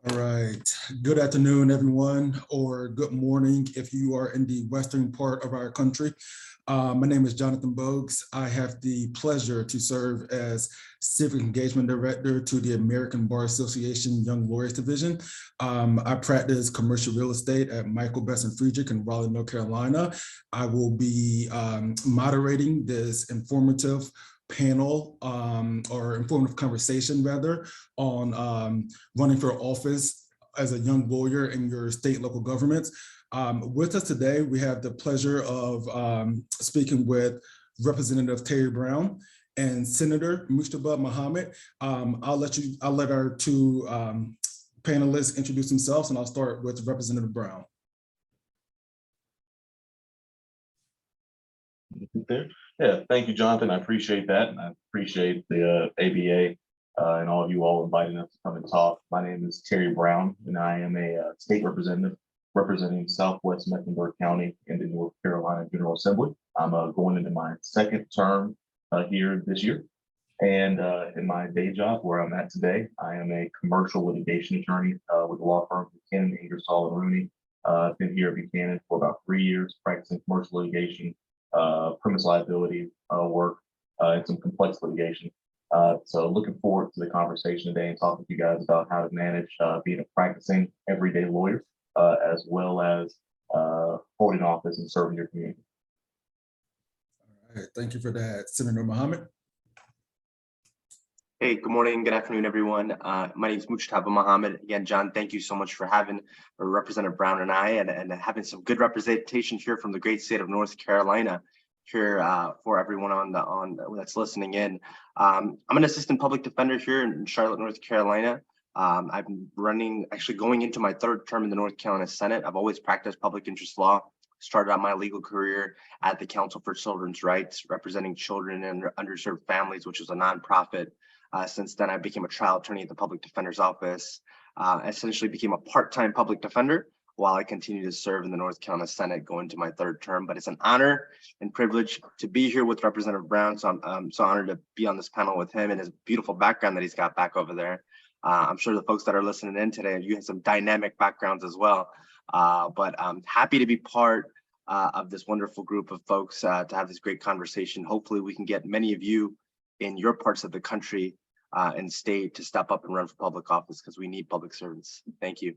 All right. Good afternoon, everyone, or good morning if you are in the western part of our country. My name is Jonathan Bogues. I have the pleasure to serve as Civic Engagement Director to the American Bar Association Young Lawyers Division. I practice commercial real estate at Michael Best and Friedrich in Raleigh, North Carolina. I will be moderating this informative panel or informative conversation rather on running for office as a young lawyer in your state local governments. With us today, we have the pleasure of speaking with Representative Terry Brown and Senator Mujtaba Muhammad. I'll let our two panelists introduce themselves, and I'll start with Representative Brown. Yeah, thank you, Jonathan. I appreciate that, and I appreciate the ABA and all of you all inviting us to come and talk. My name is Terry Brown, and I am a state representative representing Southwest Mecklenburg County in the North Carolina General Assembly. I'm going into my second term here this year. And in my day job where I'm at today, I am a commercial litigation attorney with the law firm Buchanan, Ingersoll and Rooney. I've been here at Buchanan for about 3 years, practicing commercial litigation, premise liability work, and some complex litigation. So looking forward to the conversation today and talking to you guys about how to manage being a practicing everyday lawyer, as well as holding office and serving your community. All right, thank you for that, Senator Muhammad. Hey, good morning, good afternoon, everyone. My name is Mujtaba Muhammad. Again, John, thank you so much for having Representative Brown and I, and having some good representation here from the great state of North Carolina here for everyone on that's listening in. I'm an assistant public defender here in Charlotte, North Carolina. I've been actually going into my third term in the North Carolina Senate. I've always practiced public interest law. Started out my legal career at the Council for Children's Rights, representing children and underserved families, which is a nonprofit. Since then, I became a trial attorney at the Public Defender's Office, essentially became a part-time public defender while I continue to serve in the North Carolina Senate going into my third term. But it's an honor and privilege to be here with Representative Brown. So I'm so honored to be on this panel with him and his beautiful background that he's got back over there. I'm sure the folks that are listening in today, you have some dynamic backgrounds as well. But I'm happy to be part of this wonderful group of folks to have this great conversation. Hopefully we can get many of you in your parts of the country and state to step up and run for public office, because we need public servants. Thank you.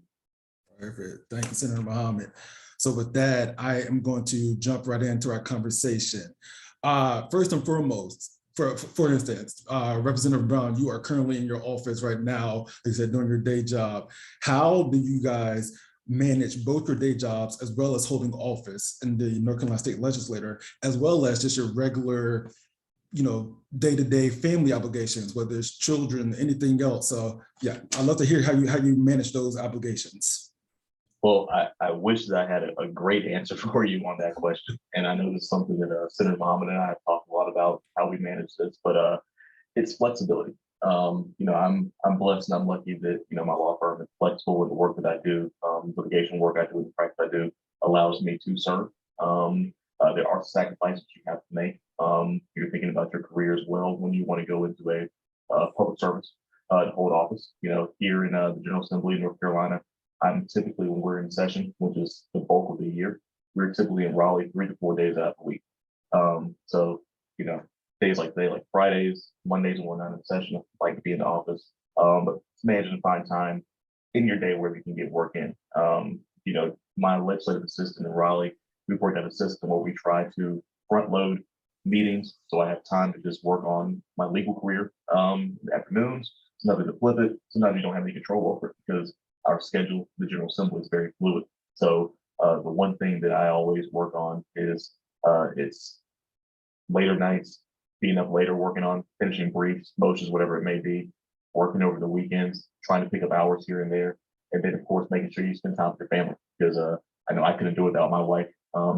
Perfect. Thank you, Senator Muhammad. So with that, I am going to jump right into our conversation. First and foremost, for instance, Representative Brown, you are currently in your office right now, like you said, doing your day job. How do you guys manage both your day jobs as well as holding office in the North Carolina State Legislature, as well as just your regular, day-to-day family obligations, whether it's children, anything else? So yeah, I'd love to hear how you manage those obligations. Well, I wish that I had a great answer for you on that question. And I know it's something that Senator Muhammad and I have talked a lot about how we manage this, but it's flexibility. I'm blessed and I'm lucky that, my law firm is flexible with the work that I do. Litigation work I do, the practice I do allows me to serve. There are sacrifices you have to make. You're thinking about your career as well when you want to go into a public service to hold office. Here in the General Assembly in North Carolina, I'm typically, when we're in session, which is the bulk of the year, we're typically in Raleigh 3 to 4 days out of the week. So, days like today, like Fridays, Mondays, and whatnot in session, I like to be in the office. But it's managing to find time in your day where we can get work in. My legislative assistant in Raleigh, we've worked out a system where we try to front load meetings, so I have time to just work on my legal career in the afternoons. Sometimes to flip it, sometimes you don't have any control over it because our schedule, the General Assembly, is very fluid. So the one thing that I always work on is it's later nights, being up later, working on finishing briefs, motions, whatever it may be, working over the weekends, trying to pick up hours here and there, and then of course making sure you spend time with your family, because I know I couldn't do it without my wife.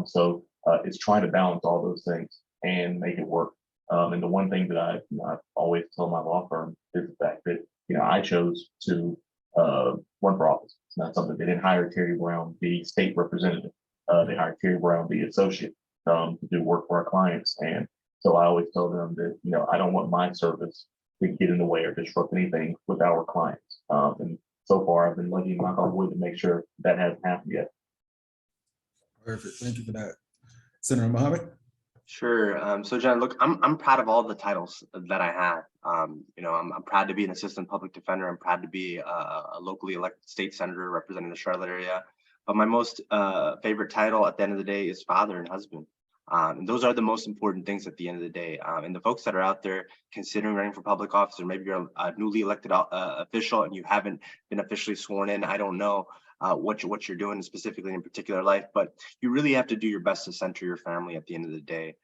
So it's trying to balance all those things and make it work. And the one thing that I always tell my law firm is the fact that I chose to run for office. It's not something they didn't hire Terry Brown, the state representative. They hired Terry Brown, the associate, to do work for our clients. And so I always tell them that I don't want my service to get in the way or disrupt anything with our clients. And so far, I've been lucky, knock on wood, to make sure that hasn't happened yet. Perfect. Thank you for that. Senator Mohammed? Sure. So John, look, I'm proud of all the titles that I have. I'm proud to be an assistant public defender. I'm proud to be a locally elected state senator representing the Charlotte area. But my most favorite title at the end of the day is father and husband. And those are the most important things at the end of the day. And the folks that are out there considering running for public office, or maybe you're a newly elected official and you haven't been officially sworn in, I don't know what you're doing specifically in particular life, but you really have to do your best to center your family at the end of the day.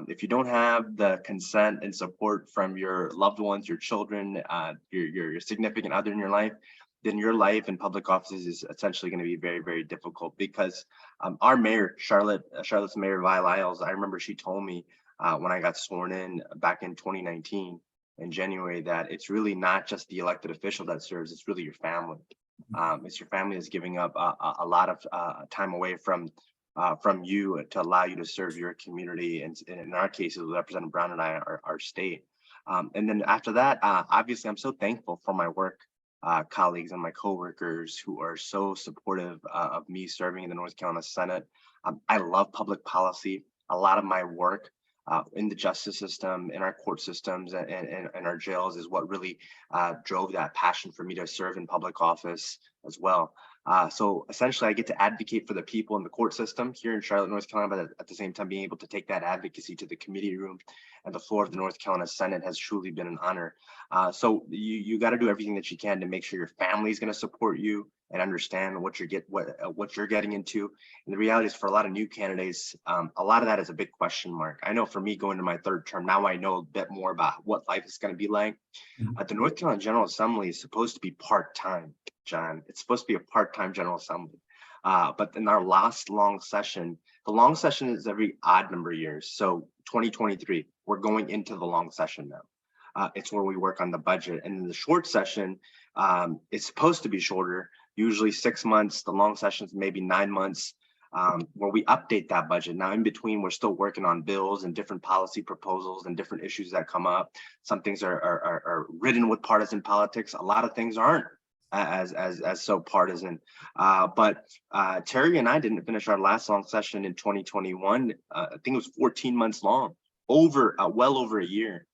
If you don't have the consent and support from your loved ones, your children, your significant other in your life, then your life in public offices is essentially going to be very, very difficult. Because our mayor, Charlotte's Mayor Vi Lyles, I remember she told me when I got sworn in back in 2019 in January, that it's really not just the elected official that serves, it's really your family. It's your family that's giving up a lot of time away from you to allow you to serve your community. And in our case, Representative Brown and I, our state. And then after that, obviously, I'm so thankful for my work colleagues and my coworkers who are so supportive of me serving in the North Carolina Senate. I love public policy. A lot of my work in the justice system, in our court systems, and our jails is what really drove that passion for me to serve in public office as well. So essentially, I get to advocate for the people in the court system here in Charlotte, North Carolina, but at the same time, being able to take that advocacy to the committee room and the floor of the North Carolina Senate has truly been an honor. So you got to do everything that you can to make sure your family is going to support you and understand what you're getting into. And the reality is, for a lot of new candidates, a lot of that is a big question mark. I know for me, going to my third term, now I know a bit more about what life is going to be like. The North Carolina General Assembly is supposed to be part-time, John. It's supposed to be a part-time General Assembly. But in our last long session, the long session is every odd number of years. So 2023, we're going into the long session now. It's where we work on the budget. And in the short session, it's supposed to be shorter, usually 6 months. The long sessions, maybe 9 months, where we update that budget. Now, in between, we're still working on bills and different policy proposals and different issues that come up. Some things are ridden with partisan politics. A lot of things aren't as so partisan. But Terry and I didn't finish our last long session in 2021. I think it was 14 months long, well over a year.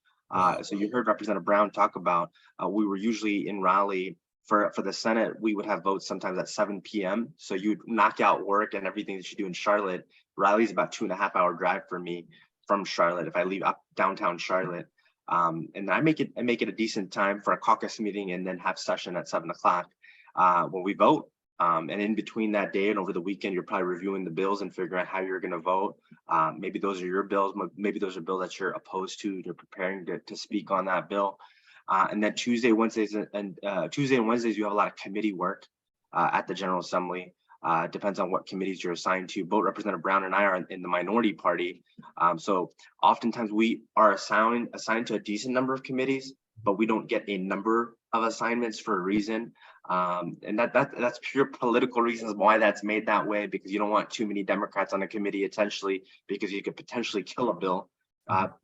So you heard Representative Brown talk about, we were usually in Raleigh for the Senate. We would have votes sometimes at 7 p.m. So you'd knock out work and everything that you do in Charlotte. Raleigh's about 2.5 hour drive for me from Charlotte if I leave up downtown Charlotte. And I make it a decent time for a caucus meeting and then have session at 7 o'clock when we vote. And in between that day and over the weekend, you're probably reviewing the bills and figuring out how you're going to vote. Maybe those are your bills. Maybe those are bills that you're opposed to. You're preparing to speak on that bill. And then Tuesday and Wednesdays, you have a lot of committee work at the General Assembly. Depends on what committees you're assigned to. Both Representative Brown and I are in the minority party. So oftentimes we are assigned to a decent number of committees, but we don't get a number of assignments for a reason. And that's pure political reasons why that's made that way, because you don't want too many Democrats on a committee, essentially, because you could potentially kill a bill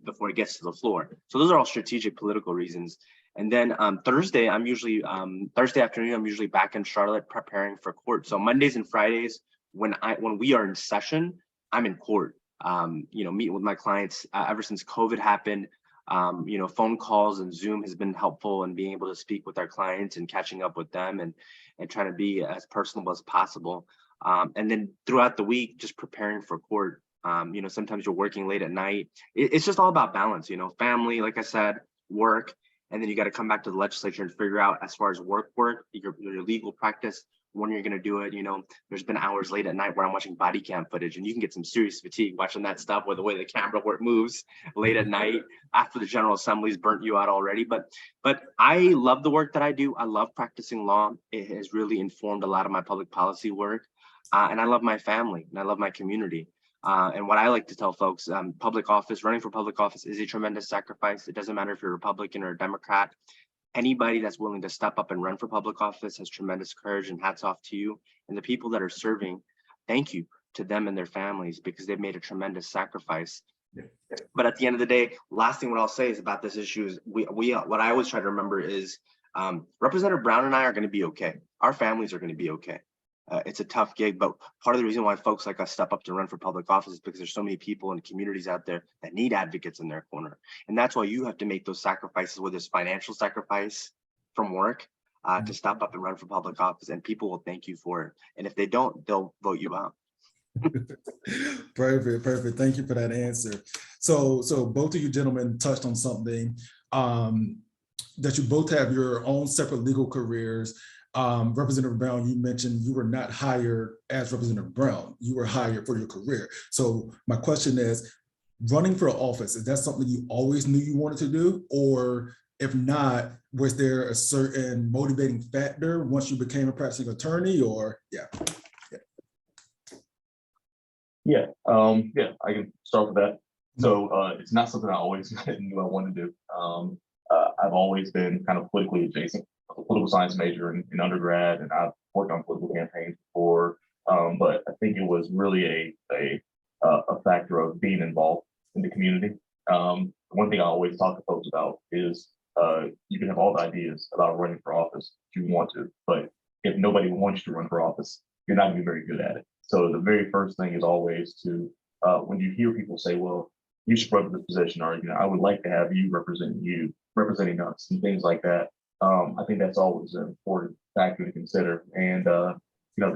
before it gets to the floor. So those are all strategic political reasons. And then Thursday afternoon, I'm usually back in Charlotte preparing for court. So Mondays and Fridays, when we are in session, I'm in court. Meeting with my clients ever since COVID happened. Phone calls and Zoom has been helpful in being able to speak with our clients and catching up with them and trying to be as personable as possible. And then throughout the week, just preparing for court. Sometimes you're working late at night. It's just all about balance, family, like I said, work. And then you got to come back to the legislature and figure out, as far as work, your legal practice, when you're going to do it. There's been hours late at night where I'm watching body cam footage, and you can get some serious fatigue watching that stuff, with the way the camera work moves late at night after the General Assembly's burnt you out already. But I love the work that I do. I love practicing law. It has really informed a lot of my public policy work. And I love my family and I love my community. And what I like to tell folks, running for public office is a tremendous sacrifice. It doesn't matter if you're a Republican or a Democrat. Anybody that's willing to step up and run for public office has tremendous courage, and hats off to you. And the people that are serving, thank you to them and their families, because they've made a tremendous sacrifice. But at the end of the day, last thing what I'll say is about this issue is what I always try to remember is Representative Brown and I are going to be okay. Our families are going to be okay. It's a tough gig, but part of the reason why folks like us step up to run for public office is because there's so many people and communities out there that need advocates in their corner. And that's why you have to make those sacrifices, whether it's financial sacrifice from work, to step up and run for public office, and people will thank you for it. And if they don't, they'll vote you out. Perfect, perfect. Thank you for that answer. So both of you gentlemen touched on something, that you both have your own separate legal careers. Representative Brown, you mentioned you were not hired as Representative Brown, you were hired for your career. So my question is, running for office, is that something you always knew you wanted to do? Or if not, was there a certain motivating factor once you became a practicing attorney, or Yeah, I can start with that. So it's not something I always knew I wanted to do. I've always been kind of politically adjacent. I was a political science major in undergrad, and I've worked on political campaigns before. But I think it was really a factor of being involved in the community. One thing I always talk to folks about is you can have all the ideas about running for office if you want to, but if nobody wants you to run for office, you're not going to be very good at it. So the very first thing is always to, when you hear people say, well, you should run for this position, or, I would like to have you representing us and things like that. I think that's always an important factor to consider. And, the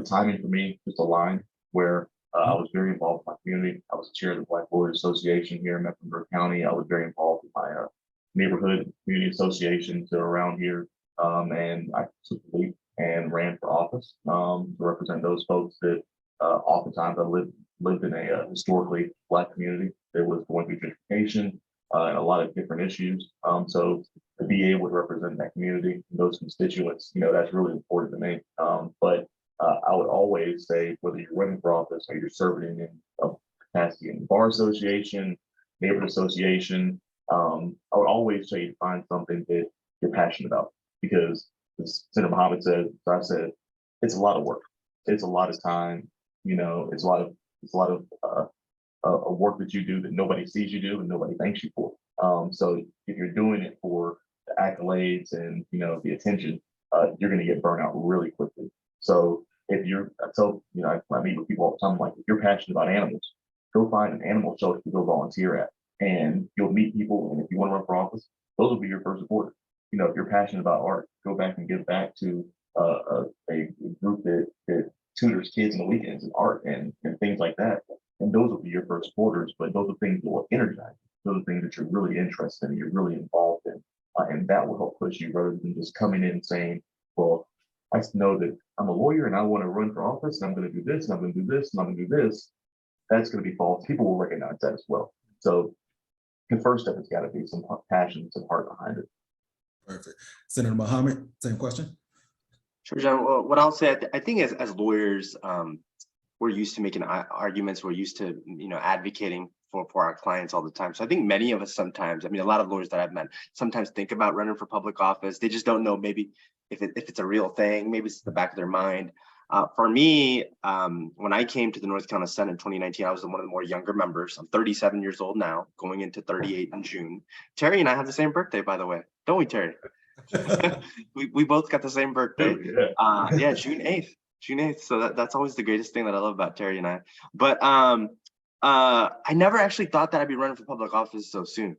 timing for me just aligned where I was very involved with my community. I was chair of the Black Lawyers Association here in Mecklenburg County. I was very involved with my neighborhood community associations that are around here. And I took the lead and ran for office to represent those folks that oftentimes I lived in a historically Black community that was going through gentrification and a lot of different issues. So to be able to represent that community, those constituents, that's really important to me. But I would always say, whether you're running for office or you're serving in a capacity in the bar association, neighborhood association, I would always say find something that you're passionate about, because as Senator Muhammad said, I've said, it's a lot of work. It's a lot of time. It's a lot of work that you do that nobody sees you do and nobody thanks you for. So if you're doing it for the accolades and the attention, you're going to get burnt out really quickly. So if you're, I meet with people all the time, like, if you're passionate about animals, go find an animal shelter to go volunteer at, and you'll meet people. And if you want to run for office, those will be your first supporters. If you're passionate about art, go back and give back to a group that tutors kids in the weekends in art and things like that. And those will be your first supporters, but those are things that will energize you. Those are things that you're really interested in, you're really involved in. And that will help push you, rather than just coming in and saying, well, I know that I'm a lawyer and I want to run for office, and I'm going to do this, and I'm going to do this, and I'm going to do this. That's going to be false. People will recognize that as well. So the first step has got to be some passion, some heart behind it. Perfect. Senator Muhammad, same question. Sure, John. Well, what I'll say, I think as lawyers, we're used to making arguments. We're used to, advocating for our clients all the time. So I think many of us sometimes, a lot of lawyers that I've met sometimes think about running for public office. They just don't know maybe if it's a real thing. Maybe it's in the back of their mind. For me, when I came to the North Carolina Senate in 2019, I was one of the more younger members. I'm 37 years old now, going into 38 in June. Terry and I have the same birthday, by the way. Don't we, Terry? we both got the same birthday. Yeah, June 8th. June 8th. So that's always the greatest thing that I love about Terry and I. But I never actually thought that I'd be running for public office so soon.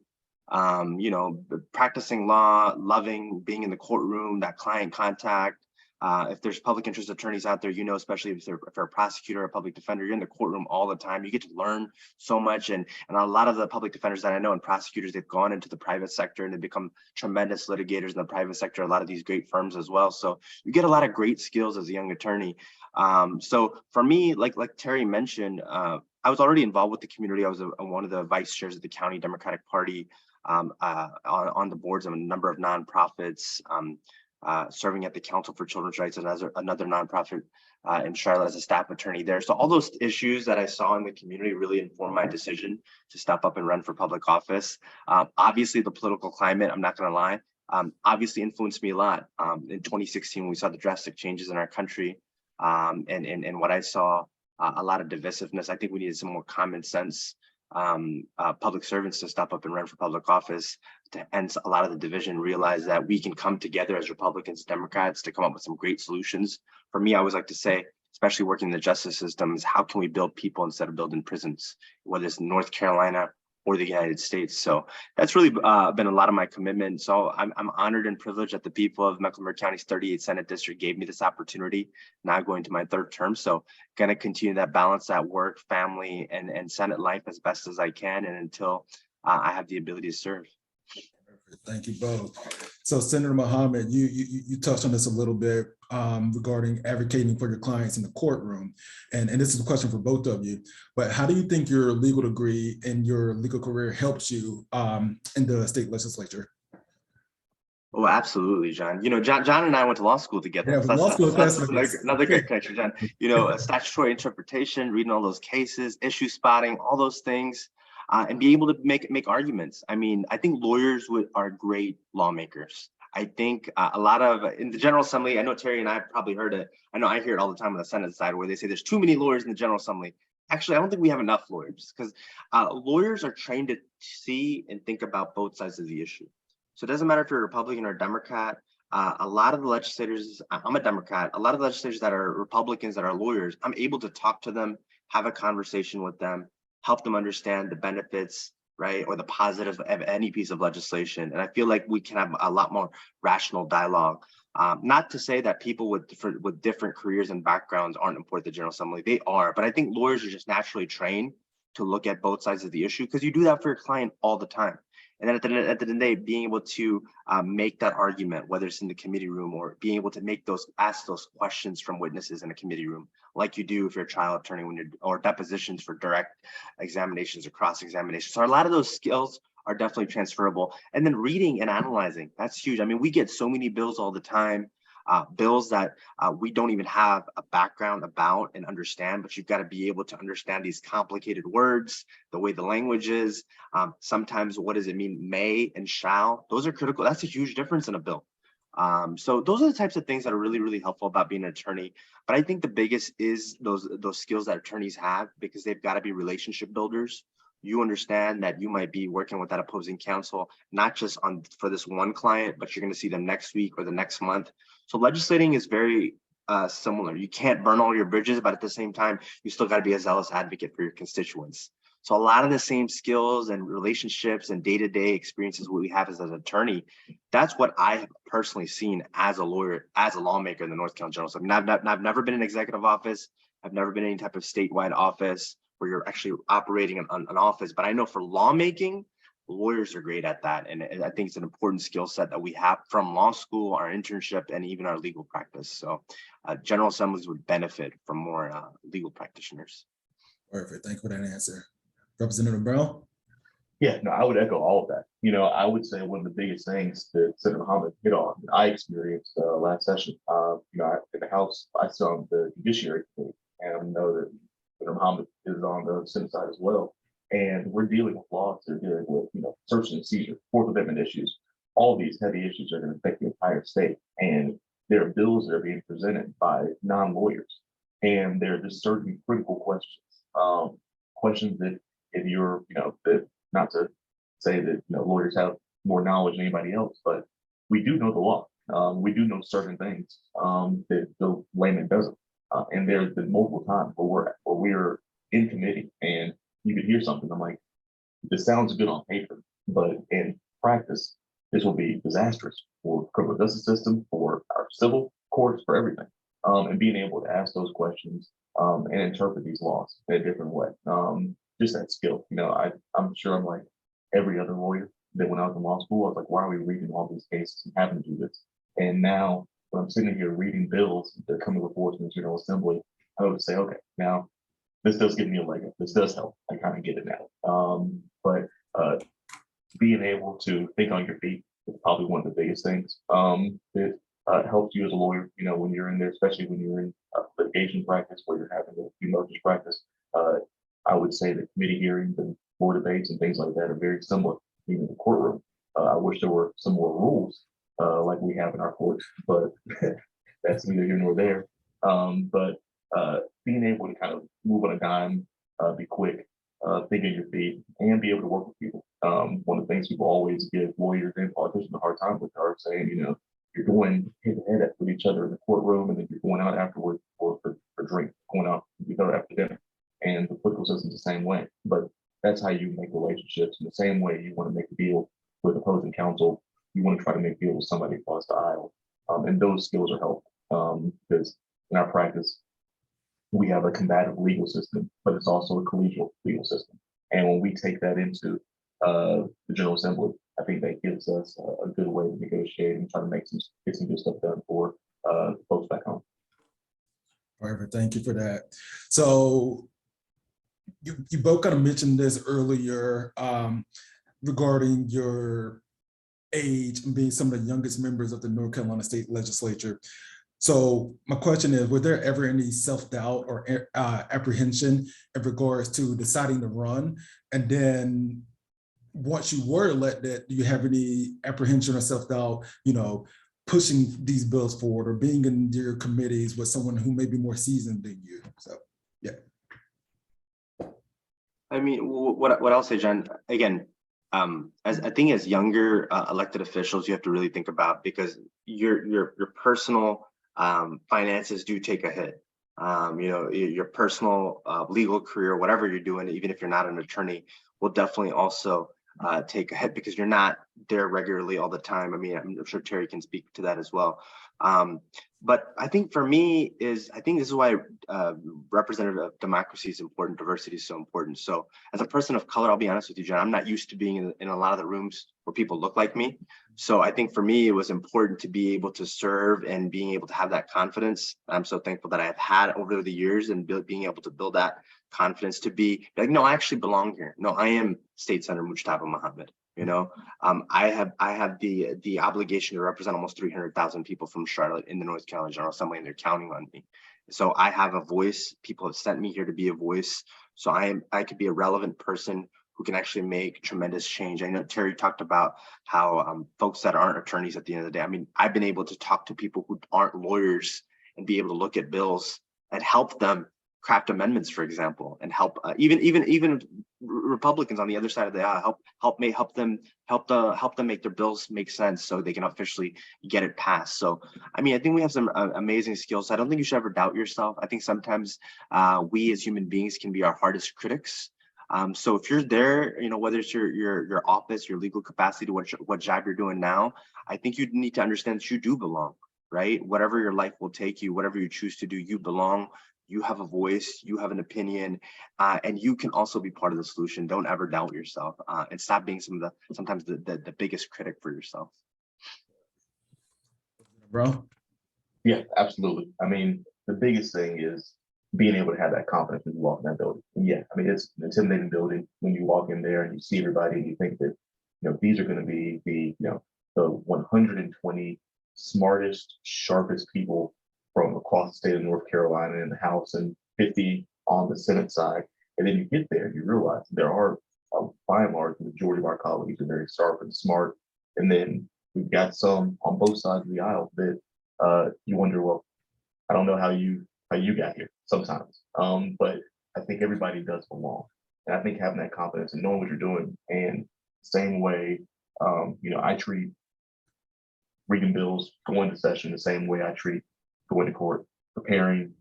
Practicing law, loving being in the courtroom, that client contact. If there's public interest attorneys out there, especially if they're a prosecutor or a public defender, you're in the courtroom all the time. You get to learn so much. And a lot of the public defenders that I know and prosecutors, they've gone into the private sector and they become tremendous litigators in the private sector, a lot of these great firms as well. So you get a lot of great skills as a young attorney. So for me, like Terry mentioned, I was already involved with the community. I was one of the vice chairs of the County Democratic Party, on the boards of a number of nonprofits, serving at the Council for Children's Rights and as another nonprofit in Charlotte as a staff attorney there. So all those issues that I saw in the community really informed my decision to step up and run for public office. Obviously, the political climate, I'm not going to lie, obviously influenced me a lot. In 2016, we saw the drastic changes in our country, and what I saw, a lot of divisiveness. I think we needed some more common sense public servants to step up and run for public office, to end a lot of the division, realize that we can come together as Republicans and Democrats to come up with some great solutions. For me, I always like to say, especially working in the justice system, is how can we build people instead of building prisons, whether it's North Carolina or the United States. So that's really been a lot of my commitment. So I'm honored and privileged that the people of Mecklenburg County's 38th Senate District gave me this opportunity, now going to my third term. So gonna continue that balance at work, family, and Senate life as best as I can, and until I have the ability to serve. Thank you both. So Senator Muhammad, you touched on this a little bit regarding advocating for your clients in the courtroom. And this is a question for both of you, but how do you think your legal degree and your legal career helps you in the state legislature? Oh, absolutely, John. You know, John and I went to law school together. Yeah, So law school that's another great connection, John. You know, statutory interpretation, reading all those cases, issue spotting, all those things, and be able to make arguments. I mean, I think lawyers are great lawmakers. I think a lot of, in the General Assembly, I know Terry and I probably heard it. I know I hear it all the time on the Senate side where they say there's too many lawyers in the General Assembly. Actually, I don't think we have enough lawyers, because lawyers are trained to see and think about both sides of the issue. So it doesn't matter if you're a Republican or a Democrat. A lot of the legislators, I'm a Democrat, a lot of the legislators that are Republicans that are lawyers, I'm able to talk to them, have a conversation with them, help them understand the benefits, right, or the positive of any piece of legislation. And I feel like we can have a lot more rational dialogue. Not to say that people with different careers and backgrounds aren't important to the General Assembly. They are, but I think lawyers are just naturally trained to look at both sides of the issue, because you do that for your client all the time. And then at the end of the day, being able to make that argument, whether it's in the committee room or being able to ask those questions from witnesses in a committee room, like you do if you're a trial attorney or depositions for direct examinations or cross examinations. So a lot of those skills are definitely transferable. And then reading and analyzing, that's huge. I mean, we get so many bills all the time. Bills that we don't even have a background about and understand, but you've got to be able to understand these complicated words, the way the language is. Sometimes what does it mean, may and shall? Those are critical. That's a huge difference in a bill. So those are the types of things that are really, really helpful about being an attorney. But I think the biggest is those skills that attorneys have, because they've got to be relationship builders. You understand that you might be working with that opposing counsel, not just for this one client, but you're going to see them next week or the next month. So legislating is very similar. You can't burn all your bridges, but at the same time, you still got to be a zealous advocate for your constituents. So a lot of the same skills and relationships and day-to-day experiences we have as an attorney, that's what I have personally seen as a lawyer, as a lawmaker in the North Carolina General Assembly. I've never been in executive office. I've never been in any type of statewide office where you're actually operating an office. But I know for lawmaking, lawyers are great at that. And I think it's an important skill set that we have from law school, our internship, and even our legal practice. So General Assemblies would benefit from more legal practitioners. Perfect. Thank you for that answer. Representative Brown? Yeah, no, I would echo all of that. You know, I would say one of the biggest things that Senator Muhammad hit on, I experienced last session. You know, in the House, I sit on the Judiciary Committee, and I know that Senator Muhammad is on the Senate side as well. And we're dealing with laws that are dealing with, you know, search and seizure, Fourth Amendment issues. All these heavy issues are going to affect the entire state. And there are bills that are being presented by non-lawyers. And there are just certain critical questions. Questions that if you're, you know, that not to say that, you know, lawyers have more knowledge than anybody else, but we do know the law. We do know certain things that the layman doesn't. And there's been multiple times where we're in committee and you could hear something. I'm like, this sounds good on paper, but in practice, this will be disastrous for the criminal justice system, for our civil courts, for everything. And being able to ask those questions and interpret these laws in a different way. Just that skill. You know, I'm sure I'm like every other lawyer that when I was in law school, I was like, why are we reading all these cases and having to do this? And now when I'm sitting here reading bills that are coming before us in the General Assembly, I would say, okay, now this does give me a leg up. This does help. I kind of get it now. But being able to think on your feet is probably one of the biggest things that helps you as a lawyer, you know, when you're in there, especially when you're in litigation practice where you're having to do motions practice. I would say that committee hearings and floor debates and things like that are very similar in the courtroom. I wish there were some more rules like we have in our courts, but that's neither here nor there. But being able to kind of move on a dime, be quick, think on your feet and be able to work with people. One of the things people always give lawyers and politicians a hard time with are saying, you're going head to head with each other in the courtroom, and then you're going out afterwards for drink, going out together after dinner. And the political system's the same way. But that's how you make relationships. In the same way you want to make a deal with opposing counsel, you want to try to make a deal with somebody across the aisle. And those skills are helpful because in our practice, we have a combative legal system, but it's also a collegial legal system. And when we take that into the General Assembly, I think that gives us a good way to negotiate and try to get some good stuff done for folks back home. Perfect. Thank you for that. So you both kind of mentioned this earlier regarding your age and being some of the youngest members of the North Carolina State Legislature. So my question is, were there ever any self-doubt or apprehension in regards to deciding to run? And then once you were elected, do you have any apprehension or self-doubt, pushing these bills forward or being in your committees with someone who may be more seasoned than you? So, yeah. I mean, what I'll say, John, again, as younger elected officials, you have to really think about, because your personal finances do take a hit. Your personal legal career, whatever you're doing, even if you're not an attorney, will definitely also take a hit because you're not there regularly all the time. I mean, I'm sure Terry can speak to that as well. But I think for me I think this is why representative democracy is important, diversity is so important. So as a person of color, I'll be honest with you, John, I'm not used to being in a lot of the rooms where people look like me. So I think for me, it was important to be able to serve and being able to have that confidence. I'm so thankful that I've had over the years and being able to build that confidence to be like, no, I actually belong here. No, I am State Senator Mujtaba Muhammad. I have the obligation to represent almost 300,000 people from Charlotte in the North Carolina General Assembly, and they're counting on me. So I have a voice. People have sent me here to be a voice. So I could be a relevant person who can actually make tremendous change. I know Terry talked about how folks that aren't attorneys at the end of the day, I mean, I've been able to talk to people who aren't lawyers and be able to look at bills and help them craft amendments, for example, and help even Republicans on the other side of the aisle help them make their bills make sense so they can officially get it passed. So I mean, I think we have some amazing skills. I don't think you should ever doubt yourself. I think sometimes we as human beings can be our hardest critics. So if you're there, whether it's your office, your legal capacity, what job you're doing now, I think you need to understand that you do belong, right? Whatever your life will take you, whatever you choose to do, you belong. You have a voice, you have an opinion, and you can also be part of the solution. Don't ever doubt yourself and stop being sometimes the biggest critic for yourself. Bro? Yeah, absolutely. I mean, the biggest thing is being able to have that confidence when you walk in that building. And yeah, I mean, it's an intimidating building when you walk in there and you see everybody and you think that, these are going to be the 120 smartest, sharpest people from across the state of North Carolina in the House and 50 on the Senate side. And then you get there and you realize there are, by and large, the majority of our colleagues are very sharp and smart. And then we've got some on both sides of the aisle that you wonder, well, I don't know how you got here sometimes. But I think everybody does belong. And I think having that confidence and knowing what you're doing, and same way, I treat reading bills, going to session the same way I treat going to court, preparing,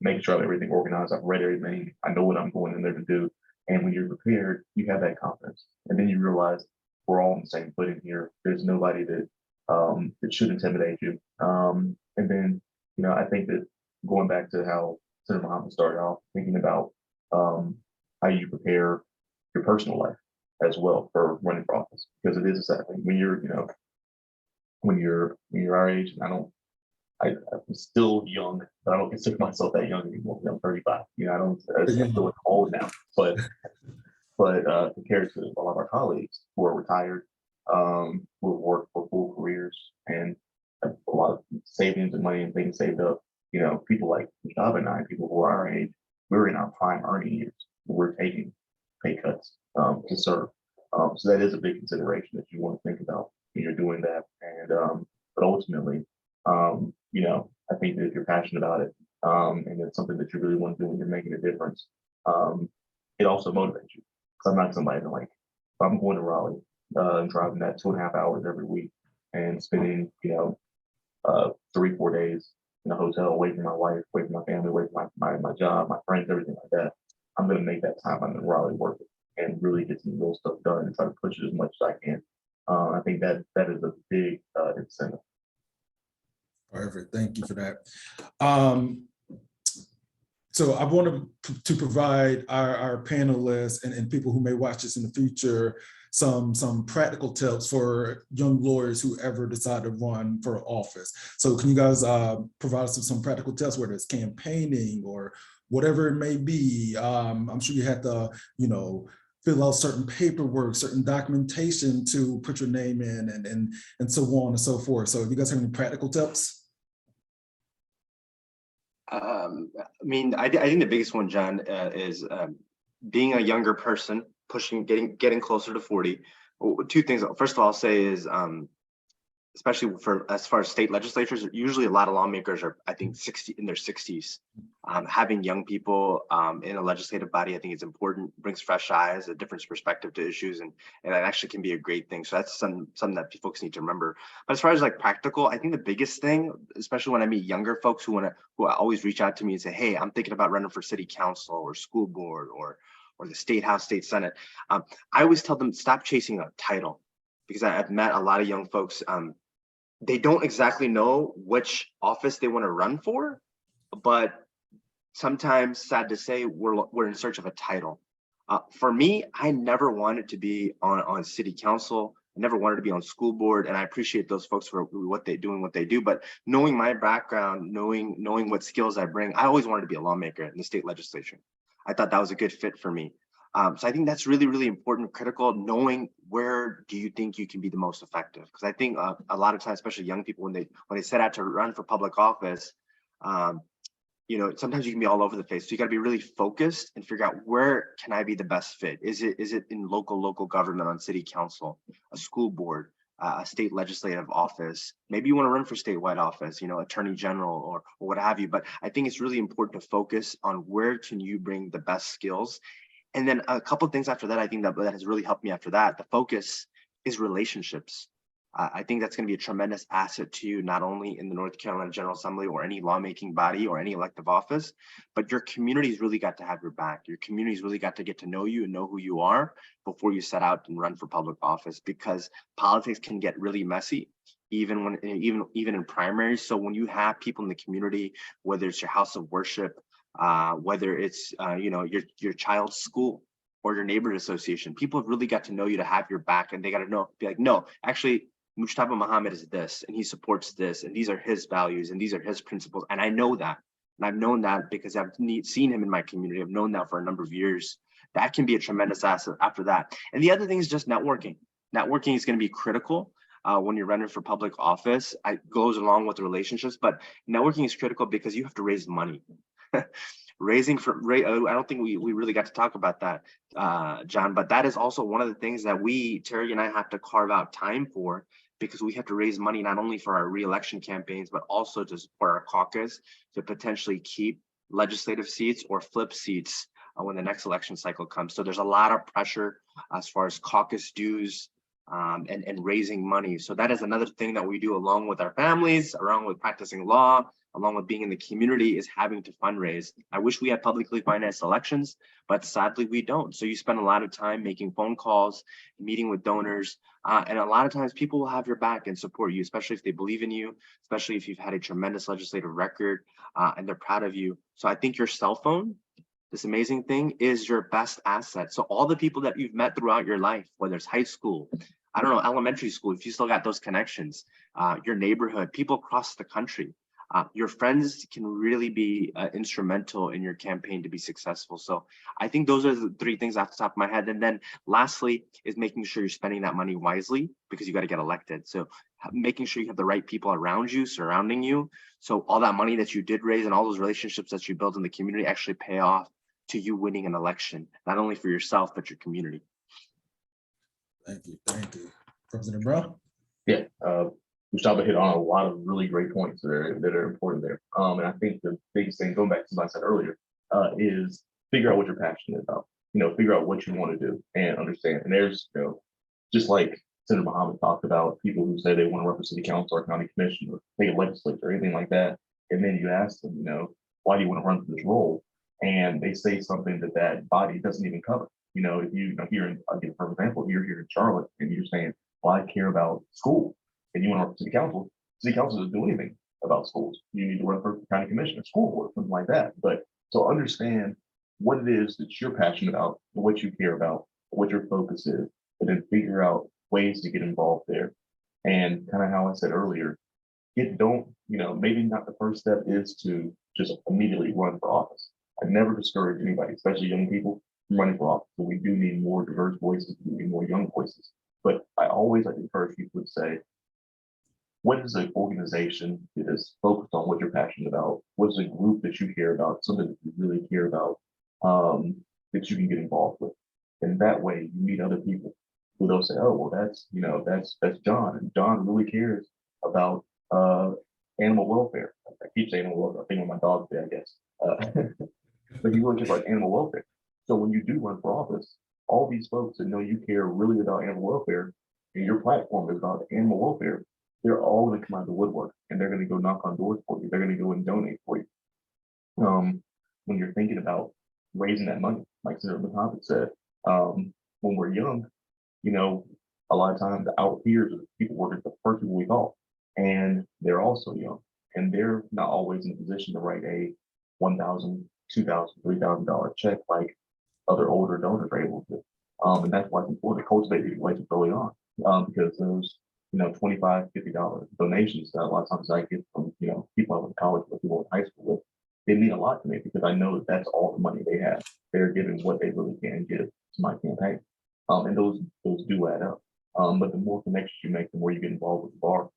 making sure I have everything organized. I've read everything. I know what I'm going in there to do. And when you're prepared, you have that confidence. And then you realize we're all on the same footing here. There's nobody that should intimidate you. And then, I think that going back to how Senator Muhammad started off, thinking about how you prepare your personal life as well for running for office, because it is exactly when you're our age. And I'm still young, but I don't consider myself that young anymore. I'm 35. I feel like old now. But compared to a lot of our colleagues who are retired, who have worked for full careers and have a lot of savings and money and things saved up, people like Job and I, people who are our age, we're in our prime earning years. We're taking pay cuts to serve. So that is a big consideration that you want to think about when you're doing that. And but ultimately, I think that if you're passionate about it, and it's something that you really want to do when you're making a difference, it also motivates you. I'm not somebody that, like, if I'm going to Raleigh, driving that 2.5 hours every week and spending, 3, 4 days in a hotel away from my wife, away from my family, away from my job, my friends, everything like that. I'm going to make that time I'm in Raleigh work it and really get some real stuff done and try to push it as much as I can. I think that is a big incentive. Perfect. Thank you for that. So I wanted to provide our panelists and people who may watch this in the future some practical tips for young lawyers who ever decide to run for office. So can you guys provide us with some practical tips, whether it's campaigning or whatever it may be? I'm sure you had to, fill out certain paperwork, certain documentation to put your name in and so on and so forth. So if you guys have any practical tips? I think the biggest one, John, is being a younger person, getting closer to 40. Two things. First of all, I'll say is, especially as far as state legislatures, usually a lot of lawmakers are, I think, in their 60s. Having young people in a legislative body, I think it's important, brings fresh eyes, a different perspective to issues, and that actually can be a great thing. So that's something that folks need to remember. But as far as like practical, I think the biggest thing, especially when I meet younger folks who always reach out to me and say, hey, I'm thinking about running for city council or school board or the state house, state senate. I always tell them, stop chasing a title, because I've met a lot of young folks. They don't exactly know which office they want to run for, but sometimes, sad to say, we're in search of a title. For me, I never wanted to be on city council. I never wanted to be on school board, and I appreciate those folks for what they do. But knowing my background, knowing what skills I bring, I always wanted to be a lawmaker in the state legislature. I thought that was a good fit for me. So I think that's really, really important, critical, knowing where do you think you can be the most effective? Because I think a lot of times, especially young people, when they set out to run for public office, sometimes you can be all over the place. So you got to be really focused and figure out, where can I be the best fit? Is it in local government, on city council, a school board, a state legislative office? Maybe you want to run for statewide office, attorney general or what have you. But I think it's really important to focus on where can you bring the best skills. And then a couple of things after that, I think that has really helped me after that. The focus is relationships. I think that's going to be a tremendous asset to you, not only in the North Carolina General Assembly or any lawmaking body or any elective office, but your community's really got to have your back. Your community's really got to get to know you and know who you are before you set out and run for public office, because politics can get really messy, even in primaries. So when you have people in the community, whether it's your house of worship, whether it's your child's school or your neighborhood association, people have really got to know you, to have your back, and they got to be like, no, actually, Mujtaba Muhammad is this, and he supports this, and these are his values, and these are his principles, and I know that, and I've known that because I've seen him in my community. I've known that for a number of years. That can be a tremendous asset after that. And the other thing is just networking. Networking is going to be critical. When you're running for public office, it goes along with the relationships, but networking is critical because you have to raise money. I don't think we really got to talk about that, John, but that is also one of the things that Terry and I have to carve out time for, because we have to raise money not only for our re-election campaigns, but also to support our caucus to potentially keep legislative seats or flip seats when the next election cycle comes. So there's a lot of pressure as far as caucus dues and raising money. So that is another thing that we do along with our families, along with practicing law, along with being in the community, is having to fundraise. I wish we had publicly financed elections, but sadly we don't. So you spend a lot of time making phone calls, meeting with donors, and a lot of times people will have your back and support you, especially if they believe in you, especially if you've had a tremendous legislative record and they're proud of you. So I think your cell phone, this amazing thing, is your best asset. So all the people that you've met throughout your life, whether it's high school, I don't know, elementary school, if you still got those connections, your neighborhood, people across the country, your friends can really be instrumental in your campaign to be successful. So I think those are the three things off the top of my head. And then lastly is making sure you're spending that money wisely, because you got to get elected. So making sure you have the right people around you, surrounding you. So all that money that you did raise and all those relationships that you build in the community actually pay off to you winning an election, not only for yourself, but your community. Thank you. President Brown? Yeah, Mujtaba hit on a lot of really great points that are important there. And I think the biggest thing, going back to what I said earlier, is figure out what you're passionate about. figure out what you want to do and understand. And there's, just like Senator Muhammad talked about, people who say they want to run for city council or county commission or take a legislature or anything like that. And then you ask them, why do you want to run for this role? And they say something that that body doesn't even cover. If here in, I'll give for example, you're here in Charlotte and you're saying, well, I care about school and you want to run for city council doesn't do anything about schools. You need to run for county commission or school board, something like that. But so understand what it is that you're passionate about, what you care about, what your focus is, and then figure out ways to get involved there. And kind of how I said earlier, maybe not the first step is to just immediately run for office. I never discourage anybody, especially young people, from running for office. So we do need more diverse voices, we need more young voices. But I always like to encourage people to say, what is an organization that is focused on what you're passionate about? What is a group that you care about, something that you really care about, that you can get involved with? And that way you meet other people who they'll say, oh, well, that's John. And John really cares about animal welfare. I keep saying animal welfare, I think of my dog there, I guess. But he really cares about animal welfare. So when you do run for office, all these folks that know you care really about animal welfare and your platform is about animal welfare, they're all going to come out of the woodwork and they're going to go knock on doors for you. They're going to go and donate for you. When you're thinking about raising that money, like Senator Muhammad said, when we're young, a lot of times our peers are the people working the first people we call, and they're also young, and they're not always in a position to write a $1,000, $2,000, $3,000 check like other older donors are able to. And that's why it's important to cultivate these relationships early on, because those $25, $50 donations that a lot of times I get from people I went to college with, people in high school with, they mean a lot to me because I know that that's all the money they have. They're giving what they really can give to my campaign. And those do add up. But the more connections you make, the more you get involved with the bar.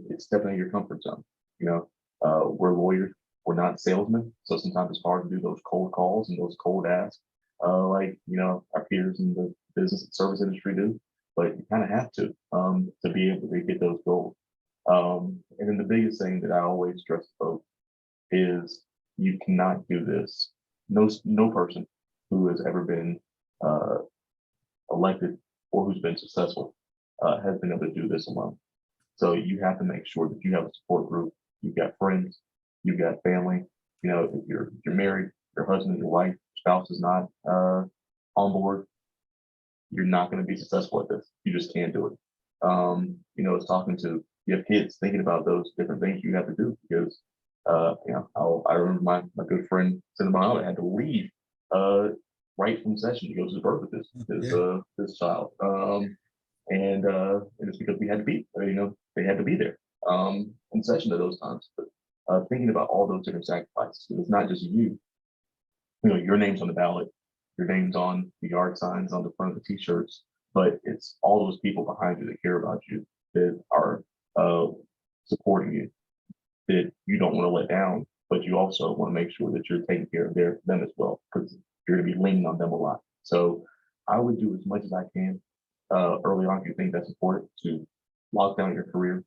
It's definitely your comfort zone. We're lawyers, we're not salesmen, so sometimes it's hard to do those cold calls and those cold asks, like our peers in the business and service industry do. But you kind of have to be able to get those goals. And then the biggest thing that I always stress to folks is you cannot do this. No person who has ever been elected or who's been successful has been able to do this alone. So you have to make sure that you have a support group. You've got friends, you've got family. If you're married, your husband, your wife, your spouse is not on board, you're not going to be successful at this. You just can't do it. It's talking to you have kids, thinking about those different things you have to do because I remember my good friend Senator Muhammad had to leave right from session to go to the birth of this child. And it's because we had to be, they had to be there in session at those times. But thinking about all those different sacrifices, it's not just your name's on the ballot, your name's on the yard signs on the front of the t-shirts, but it's all those people behind you that care about you, that are supporting you, that you don't want to let down, but you also want to make sure that you're taking care of them as well, because you're going to be leaning on them a lot. So I would do as much as I can early on if you think that's important to lock down your career.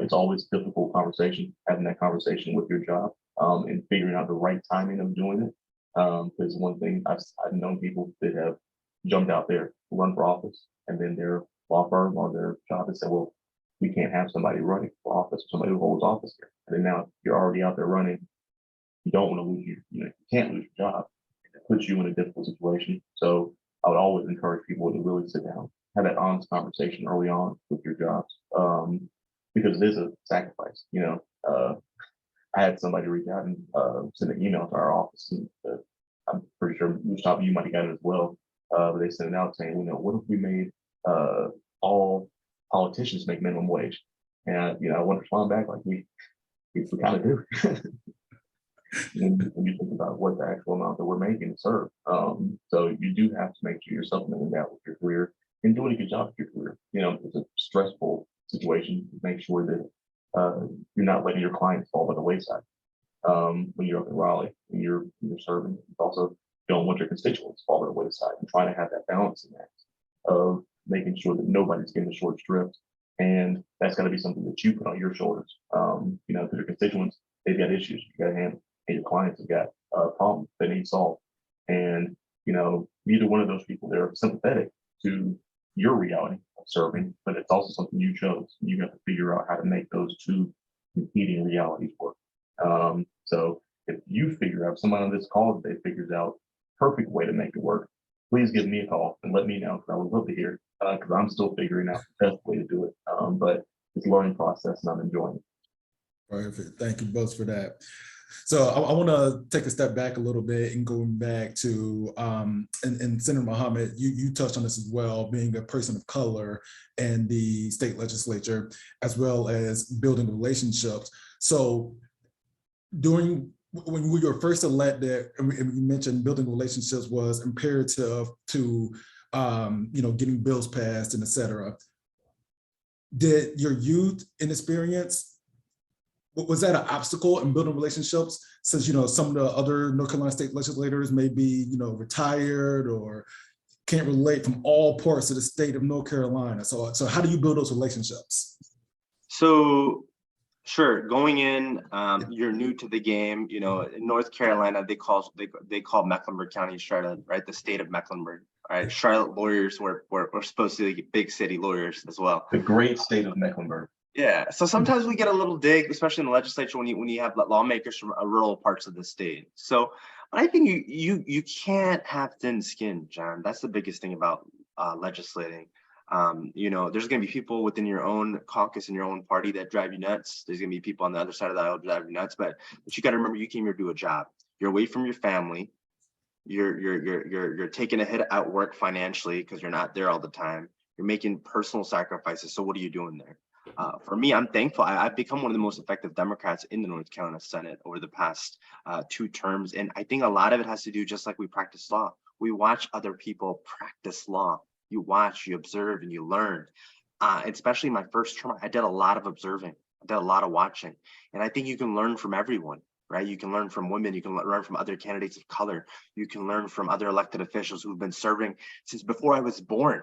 It's always a difficult conversation, having that conversation with your job and figuring out the right timing of doing it. Because one thing I've known people that have jumped out there, run for office, and then their law firm or their job has said, well, we can't have somebody running for office, somebody who holds office here. And then now you're already out there running. You don't want to lose you can't lose your job. It puts you in a difficult situation. So I would always encourage people to really sit down, have that honest conversation early on with your jobs, because it is a sacrifice. I had somebody reach out and send an email to our office, and I'm pretty sure Mustafa, you might have got it as well. But they sent it out saying, what if we made all politicians make minimum wage? And I want to respond back like we kind of do. When you think about what the actual amount that we're making to serve. So you do have to make sure you're supplementing that with your career and doing a good job with your career. It's a stressful situation. Make sure that you're not letting your clients fall by the wayside. When you're up in Raleigh, when you're serving, it's also don't want your constituents fall by the wayside and trying to have that balancing act of making sure that nobody's getting the short strips. And that's got to be something that you put on your shoulders. Because your constituents, they've got issues you got to handle. And your clients have got problems they need solved. And, neither one of those people, they're sympathetic to your reality of serving, but it's also something you chose. You have to figure out how to make those two competing realities work. So if you figure out, someone on this call today figures out perfect way to make it work, please give me a call and let me know, because I would love to hear, because I'm still figuring out the best way to do it. But it's a learning process and I'm enjoying it. Perfect. Thank you both for that. So I want to take a step back a little bit and going back to, and Senator Muhammad, you touched on this as well, being a person of color in the state legislature, as well as building relationships. So when we were first elected, and we mentioned building relationships was imperative to, getting bills passed and et cetera. Did your youth and experience, was that an obstacle in building relationships, since some of the other North Carolina state legislators may be retired or can't relate from all parts of the state of North Carolina? So how do you build those relationships? So sure, going in, you're new to the game. In North Carolina, they call Mecklenburg County Charlotte, right? The state of Mecklenburg. All right, Charlotte lawyers were supposed to be big city lawyers as well. The great state of Mecklenburg. Yeah, so sometimes we get a little dig, especially in the legislature, when you have lawmakers from rural parts of the state. So I think you can't have thin skin, John. That's the biggest thing about legislating. There's going to be people within your own caucus and your own party that drive you nuts. There's going to be people on the other side of the aisle that drive you nuts. But you got to remember, you came here to do a job. You're away from your family. You're taking a hit at work financially because you're not there all the time. You're making personal sacrifices. So what are you doing there? For me, I'm thankful. I've become one of the most effective Democrats in the North Carolina Senate over the past 2 terms. And I think a lot of it has to do, just like we practice law. We watch other people practice law. You watch, you observe, and you learn. Especially my first term, I did a lot of observing. I did a lot of watching. And I think you can learn from everyone, right? You can learn from women. You can learn from other candidates of color. You can learn from other elected officials who've been serving since before I was born.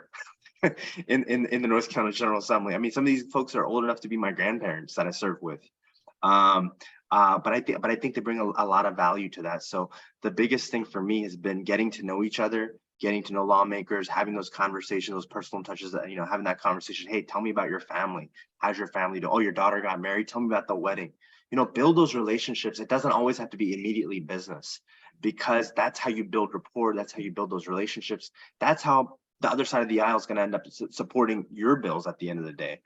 in the North Carolina General Assembly. I mean, some of these folks are old enough to be my grandparents that I served with. But I think they bring a lot of value to that. So the biggest thing for me has been getting to know each other, getting to know lawmakers, having those conversations, those personal touches, that having that conversation. Hey, tell me about your family. How's your family doing? Oh, your daughter got married. Tell me about the wedding. Build those relationships. It doesn't always have to be immediately business, because that's how you build rapport. That's how you build those relationships. That's how the other side of the aisle is going to end up supporting your bills at the end of the day.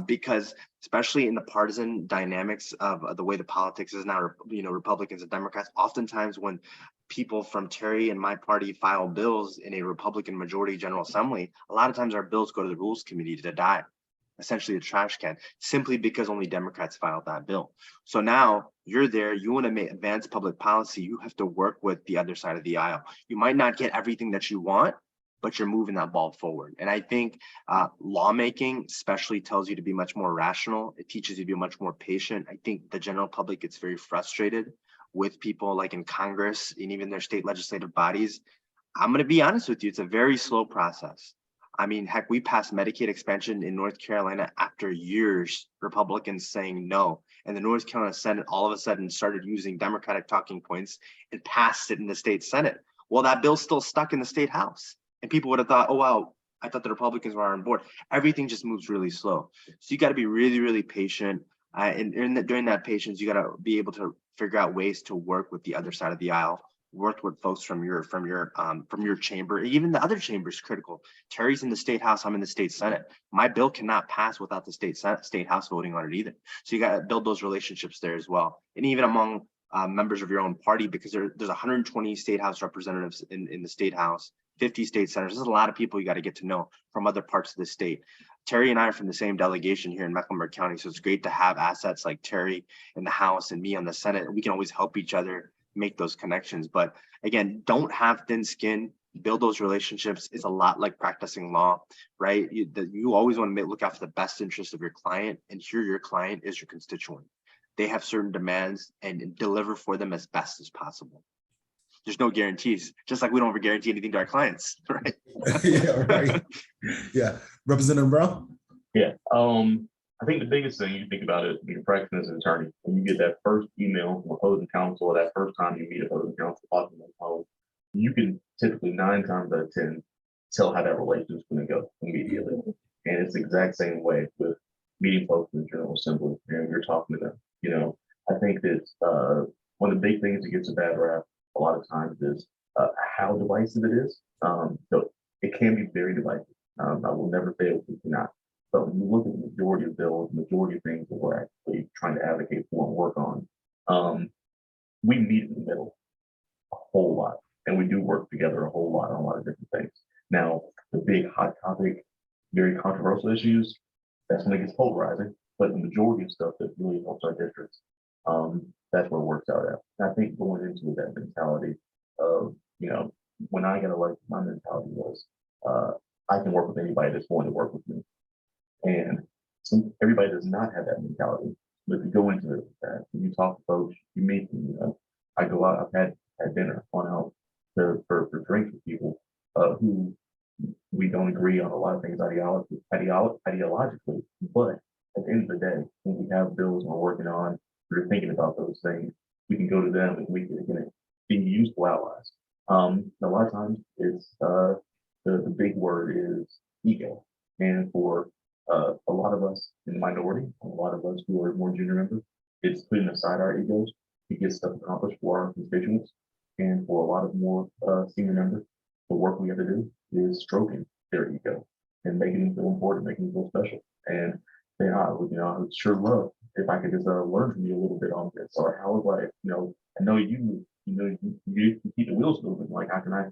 Because especially in the partisan dynamics of the way the politics is now, Republicans and Democrats, oftentimes when people from Terry and my party file bills in a Republican majority General Assembly, a lot of times our bills go to the Rules Committee to die, essentially a trash can, simply because only Democrats filed that bill. So now you're there, you want to advance public policy, you have to work with the other side of the aisle. You might not get everything that you want, but you're moving that ball forward. And I think lawmaking especially tells you to be much more rational. It teaches you to be much more patient. I think the general public gets very frustrated with people like in Congress and even their state legislative bodies. I'm going to be honest with you, it's a very slow process. I mean, heck, we passed Medicaid expansion in North Carolina after years, Republicans saying no. And the North Carolina Senate all of a sudden started using Democratic talking points and passed it in the state Senate. Well, that bill's still stuck in the state House. And people would have thought, oh, wow, I thought the Republicans were on board. Everything just moves really slow. So you got to be really, really patient. And during that patience, you got to be able to figure out ways to work with the other side of the aisle, work with folks from your chamber. Even the other chamber is critical. Terry's in the state House. I'm in the state Senate. My bill cannot pass without the state House voting on it either. So you got to build those relationships there as well. And even among members of your own party, because there's 120 state House representatives in the state House, 50 state senators. There's a lot of people you got to get to know from other parts of the state. Terry and I are from the same delegation here in Mecklenburg County, so it's great to have assets like Terry in the House and me on the Senate. We can always help each other make those connections. But again, don't have thin skin. Build those relationships. It's a lot like practicing law, right? You always want to look out for the best interest of your client, and here your client is your constituent. They have certain demands, and deliver for them as best as possible. There's no guarantees, just like we don't ever guarantee anything to our clients, right? Yeah, right. Yeah. Representative Brown? Yeah. I think the biggest thing you think about it when you're practicing as an attorney, when you get that first email from opposing counsel, or that first time you meet opposing counsel, talking about how you can typically 9 times out of 10 tell how that relationship is going to go immediately. And it's the exact same way with meeting folks in the General Assembly and you're talking to them. I think that one of the big things that gets a bad rap a lot of times is how divisive it is. So it can be very divisive. I will never say it cannot. But when you look at the majority of bills, majority of things that we're actually trying to advocate for and work on, we meet in the middle a whole lot. And we do work together a whole lot on a lot of different things. Now, the big hot topic, very controversial issues, that's when it gets polarizing. But the majority of stuff that really helps our districts, that's where it works out at. And I think going into that mentality of, when I got elected, my mentality was, I can work with anybody that's willing to work with me. And everybody does not have that mentality. But if you go into it, when you talk to folks, you meet them, I go out, I've had dinner, gone out for drinks with people who we don't agree on a lot of things ideologically, but at the end of the day, when we have bills we're working on, we're thinking about those things, we can go to them and we can be useful allies. A lot of times it's the big word is ego. And for a lot of us in the minority, a lot of us who are more junior members, it's putting aside our egos to get stuff accomplished for our constituents. And for a lot of more senior members, the work we have to do is stroking their ego and making them feel important, making them feel special. And saying, I would sure love if I could just learn from you a little bit on this, or how do I know you keep the wheels moving. Like how can I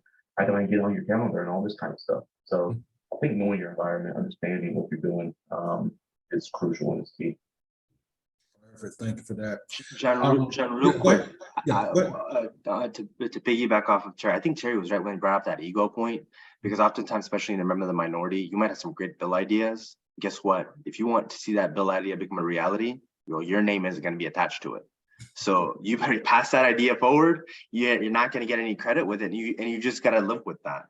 get on your calendar and all this kind of stuff. So I think knowing your environment, understanding what you're doing is crucial and is key. Perfect. Thank you for that. John, real quick, to piggyback off of Terry, I think Terry was right when he brought up that ego point, because oftentimes, especially in a member of the minority, you might have some great bill ideas. Guess what? If you want to see that bill idea become a reality, your name isn't going to be attached to it. So you better pass that idea forward. You're not going to get any credit with it, and you just got to live with that.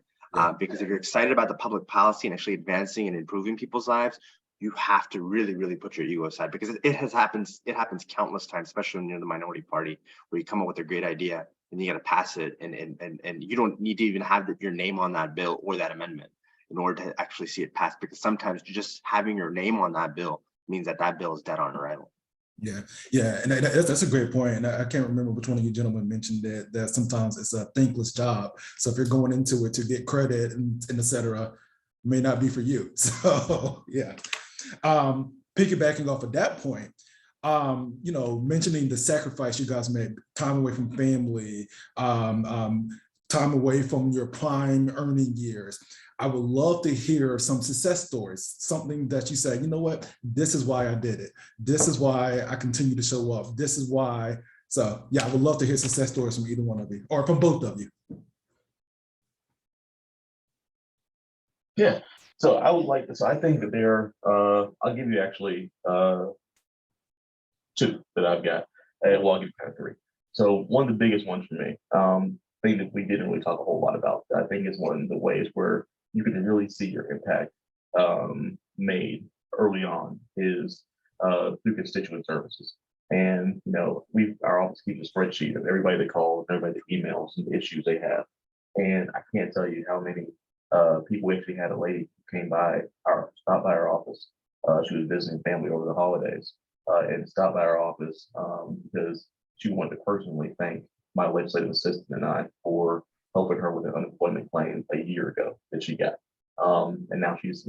Because if you're excited about the public policy and actually advancing and improving people's lives, you have to really, really put your ego aside, because it happens countless times, especially when you're in the minority party, where you come up with a great idea and you got to pass it, and you don't need to even have your name on that bill or that amendment in order to actually see it passed, because sometimes just having your name on that bill means that bill is dead on arrival. Yeah, and that's a great point. And I can't remember which one of you gentlemen mentioned that sometimes it's a thankless job. So if you're going into it to get credit and et cetera, may not be for you. So yeah. Piggybacking off of that point, mentioning the sacrifice you guys made, time away from family, time away from your prime earning years. I would love to hear some success stories, something that you say, you know what, this is why I did it. This is why I continue to show up. This is why. So yeah, I would love to hear success stories from either one of you or from both of you. Yeah. So I would like to, so I think that I'll give you actually two that I've got. Well, I'll give you kind of three. So one of the biggest ones for me, thing that we didn't really talk a whole lot about, I think is one of the ways where you can really see your impact made early on is through constituent services. And, our office keeps a spreadsheet of everybody that calls, everybody that emails and the issues they have. And I can't tell you how many people. We actually had a lady who stopped by our office. She was visiting family over the holidays and stopped by our office because she wanted to personally thank my legislative assistant and I for helping her with an unemployment claim a year ago that she got. And now she's,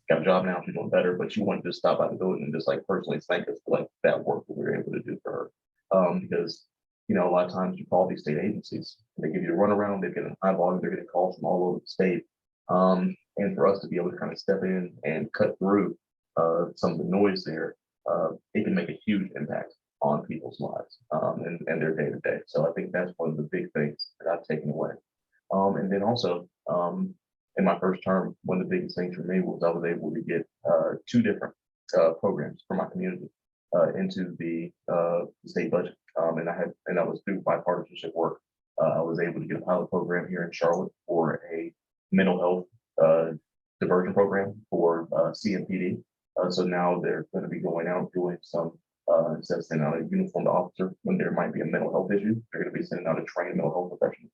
got a job now, she's doing better, but she wanted to stop by the building and just personally thank us for that work that we were able to do for her. Because a lot of times you call these state agencies, they give you a runaround, they get a high volume, they're getting calls from all over the state. And for us to be able to kind of step in and cut through some of the noise there, it can make a huge impact on people's lives and their day to day. So I think that's one of the big things that I've taken away. And then also in my first term, one of the biggest things for me was I was able to get 2 different programs for my community into the state budget. And I was through bipartisanship work. I was able to get a pilot program here in Charlotte for a mental health diversion program for CMPD. So now they're going to be going out doing some, instead of sending out a uniformed officer when there might be a mental health issue, they're going to be sending out a trained mental health professional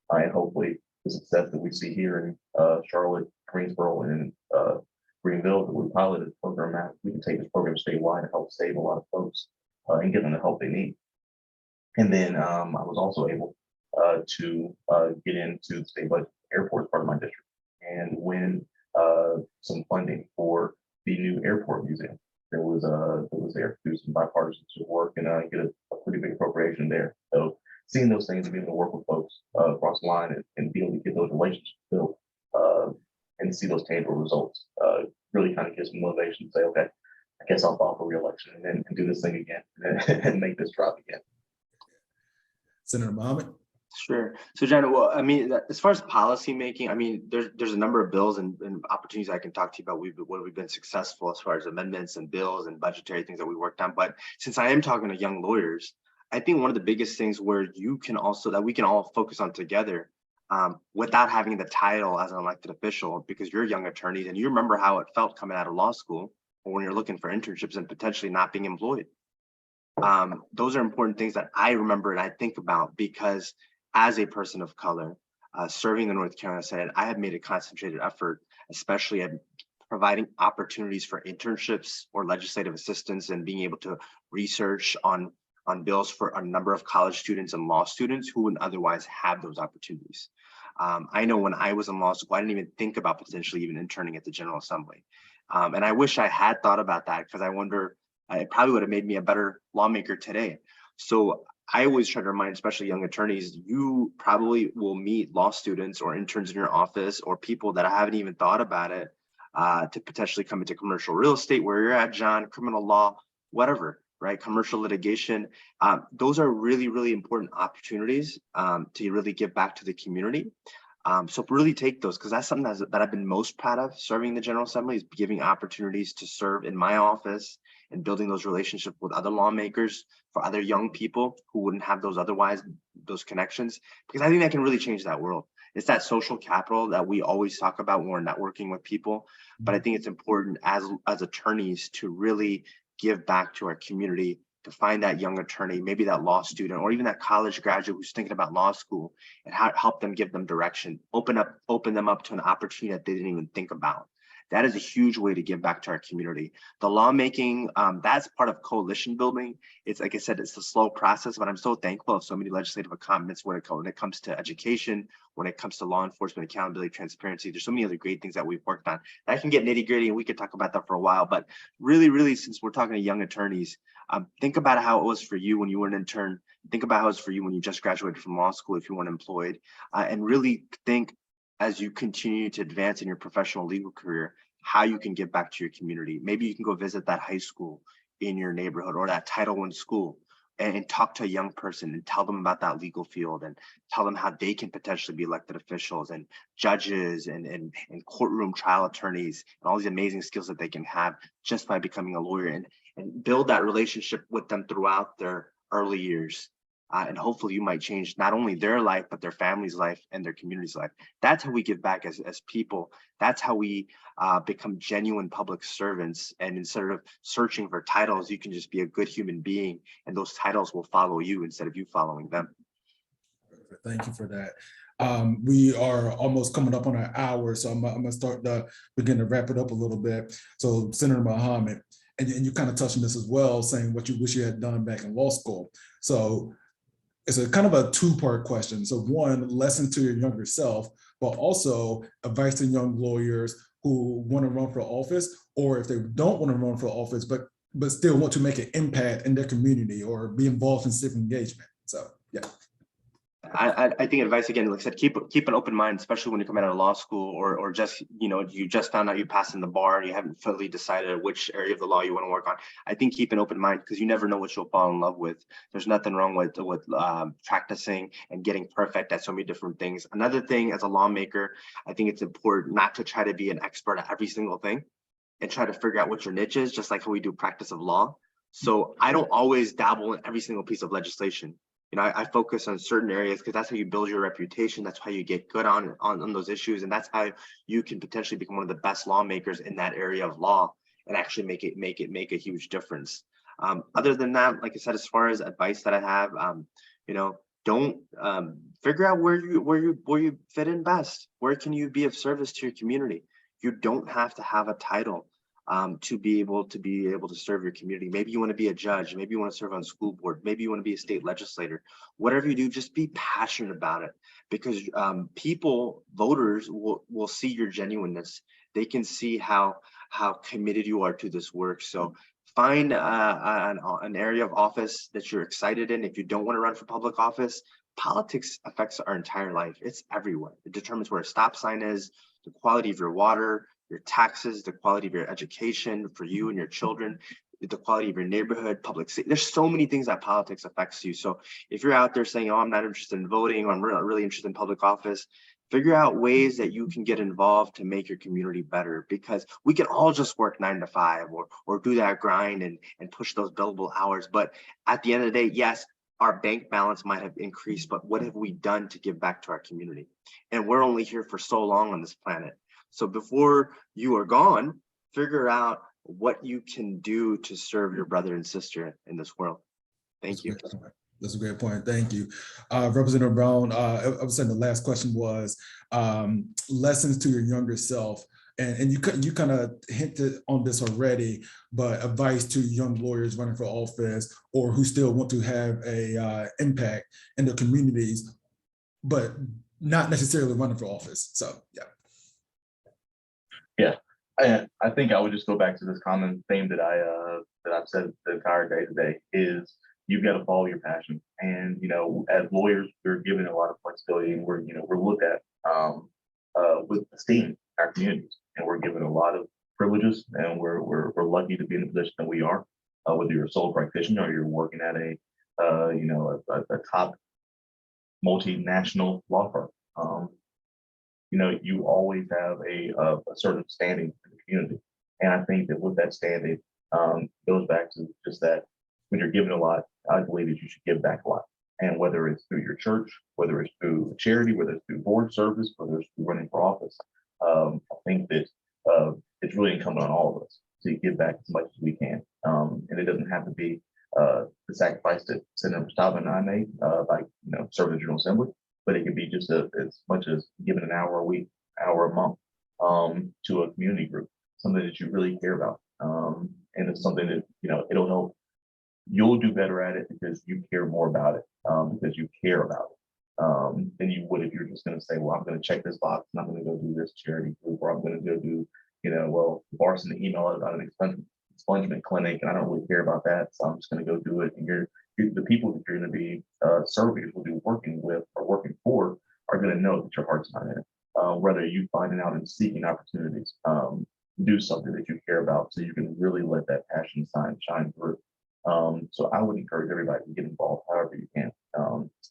and hopefully the success that we see here in Charlotte, Greensboro, and Greenville that we piloted the program at, we can take this program statewide and help save a lot of folks and give them the help they need. And then I was also able to get into the state budget airport part of my district and win some funding for the new airport museum. That was there to do some bipartisan work and get a pretty big appropriation there. So seeing those things and being able to work with folks across the line and be able to get those relationships built and see those tangible results really kind of gives me motivation to say, okay, I guess I'll file for re-election and do this thing again and make this drop again. Senator Mohammed? Sure. So, John, well, I mean, as far as policy making, I mean, there's a number of bills and opportunities I can talk to you about. We've been successful as far as amendments and bills and budgetary things that we worked on. But since I am talking to young lawyers, I think one of the biggest things where you can also that we can all focus on together without having the title as an elected official, because you're young attorneys and you remember how it felt coming out of law school or when you're looking for internships and potentially not being employed. Those are important things that I remember and I think about because as a person of color, serving the North Carolina Senate, I have made a concentrated effort, especially at providing opportunities for internships or legislative assistance and being able to research on bills for a number of college students and law students who wouldn't otherwise have those opportunities. I know when I was in law school, I didn't even think about potentially even interning at the General Assembly. And I wish I had thought about that because I wonder, it probably would have made me a better lawmaker today. So I always try to remind, especially young attorneys, you probably will meet law students or interns in your office or people that haven't even thought about it to potentially come into commercial real estate where you're at, John, criminal law, whatever, right? Commercial litigation. Those are really, really important opportunities to really give back to the community. So really take those, because that's something that I've been most proud of serving the General Assembly, is giving opportunities to serve in my office and building those relationships with other lawmakers, for other young people who wouldn't have those otherwise, those connections, because I think that can really change that world. It's that social capital that we always talk about when we're networking with people. But I think it's important as attorneys to really give back to our community, to find that young attorney, maybe that law student, or even that college graduate who's thinking about law school, and help them, give them direction, open them up to an opportunity that they didn't even think about. That is a huge way to give back to our community. The lawmaking, that's part of coalition building. It's like I said, it's a slow process, but I'm so thankful of so many legislative accomplishments when it comes to education, when it comes to law enforcement, accountability, transparency. There's so many other great things that we've worked on. I can get nitty gritty and we could talk about that for a while, but really, really, since we're talking to young attorneys, think about how it was for you when you were an intern. Think about how it was for you when you just graduated from law school, if you weren't employed, and really think, as you continue to advance in your professional legal career, how you can give back to your community. Maybe you can go visit that high school in your neighborhood or that Title I school and talk to a young person and tell them about that legal field and tell them how they can potentially be elected officials and judges and courtroom trial attorneys and all these amazing skills that they can have just by becoming a lawyer, and build that relationship with them throughout their early years. And hopefully you might change not only their life, but their family's life and their community's life. That's how we give back as people. That's how we become genuine public servants. And instead of searching for titles, you can just be a good human being, and those titles will follow you instead of you following them. Thank you for that. We are almost coming up on an hour, so I'm gonna begin to wrap it up a little bit. So Senator Mohammed, and you kind of touched on this as well, saying what you wish you had done back in law school. So it's a kind of a two-part question. So one, lesson to your younger self, but also advice to young lawyers who want to run for office, or if they don't want to run for office, but still want to make an impact in their community or be involved in civic engagement. So yeah. I think advice, again, like I said, keep an open mind, especially when you come out of law school, or just, you just found out you passed in the bar and you haven't fully decided which area of the law you want to work on. I think keep an open mind, because you never know what you'll fall in love with. There's nothing wrong with practicing and getting perfect at so many different things. Another thing, as a lawmaker, I think it's important not to try to be an expert at every single thing and try to figure out what your niche is, just like how we do practice of law. So I don't always dabble in every single piece of legislation. I focus on certain areas because that's how you build your reputation. That's how you get good on those issues. And that's how you can potentially become one of the best lawmakers in that area of law and actually make a huge difference. Other than that, like I said, as far as advice that I have, don't figure out where you fit in best. Where can you be of service to your community? You don't have to have a title to be able to serve your community. Maybe you want to be a judge, maybe you want to serve on school board, maybe you want to be a state legislator. Whatever you do, just be passionate about it, because voters will see your genuineness. They can see how committed you are to this work. So find an area of office that you're excited in. If you don't want to run for public office, politics affects our entire life. It's everywhere. It determines where a stop sign is, the quality of your water, your taxes, the quality of your education for you and your children, the quality of your neighborhood, public safety. There's so many things that politics affects you. So if you're out there saying, oh, I'm not interested in voting, or I'm really interested in public office, figure out ways that you can get involved to make your community better, because we can all just work 9 to 5 or do that grind and push those billable hours. But at the end of the day, yes, our bank balance might have increased, but what have we done to give back to our community? And we're only here for so long on this planet. So before you are gone, figure out what you can do to serve your brother and sister in this world. Thank you. That's a great point. Thank you. Representative Brown, I was saying the last question was lessons to your younger self. And you kind of hinted on this already, but advice to young lawyers running for office or who still want to have a impact in their communities, but not necessarily running for office. So, yeah. Yeah, I think I would just go back to this common theme that I've said the entire day today is you've got to follow your passion. And, as lawyers, we're given a lot of flexibility, and we're looked at with esteem in our communities, and we're given a lot of privileges, and we're lucky to be in the position that we are, whether you're a sole practitioner or you're working at a top multinational law firm. You always have a certain standing in the community. And I think that with that standing goes back to just that when you're given a lot, I believe that you should give back a lot. And whether it's through your church, whether it's through charity, whether it's through board service, whether it's through running for office, I think that it's really incumbent on all of us to give back as much as we can. And it doesn't have to be the sacrifice that Senator Mustafa and I made by serving the General Assembly, but it could be just as much as giving an hour a week, hour a month to a community group, something that you really care about. And it's something that, it'll help. You'll do better at it because you care more about it, because you care about it than you would if you're just going to say, well, I'm going to check this box and I'm going to go do this charity group, or I'm going to go do, well, Bart sent an email about an expungement clinic and I don't really care about that. So I'm just going to go do it. And the people that you're going to be serving, will be working with or working for, are going to know that your heart's not in it. Whether you finding out and seeking opportunities, do something that you care about so you can really let that passion shine through. So I would encourage everybody to get involved however you can.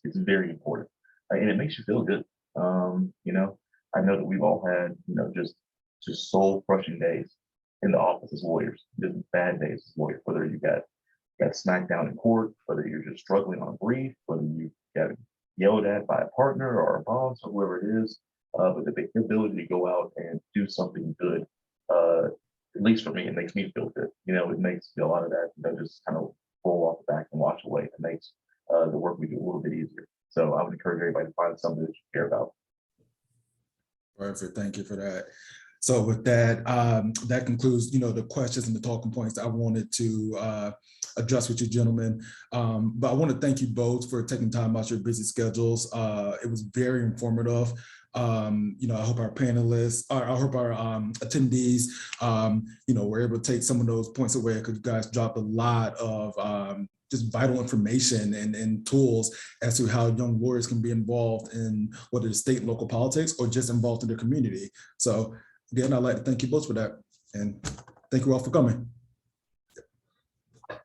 It's very important, and it makes you feel good. I know that we've all had, just soul crushing days in the office as lawyers, just bad days as lawyers, whether you got smacked down in court, whether you're just struggling on a brief, whether you got yelled at by a partner or a boss or whoever it is, but the ability to go out and do something good, at least for me, it makes me feel good. It makes a lot of that, just kind of roll off the back and wash away. It makes the work we do a little bit easier. So I would encourage everybody to find something that you care about. Perfect. Thank you for that. So with that, that concludes, the questions and the talking points that I wanted to address with you gentlemen. But I want to thank you both for taking time out your busy schedules. It was very informative. I hope our panelists, I hope our attendees, were able to take some of those points away, because you guys dropped a lot of just vital information and tools as to how young lawyers can be involved in whether it's state and local politics or just involved in their community. So again, I'd like to thank you both for that. And thank you all for coming.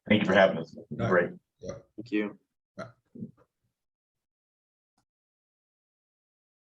Thank you for having us. Great. Yeah. Thank you.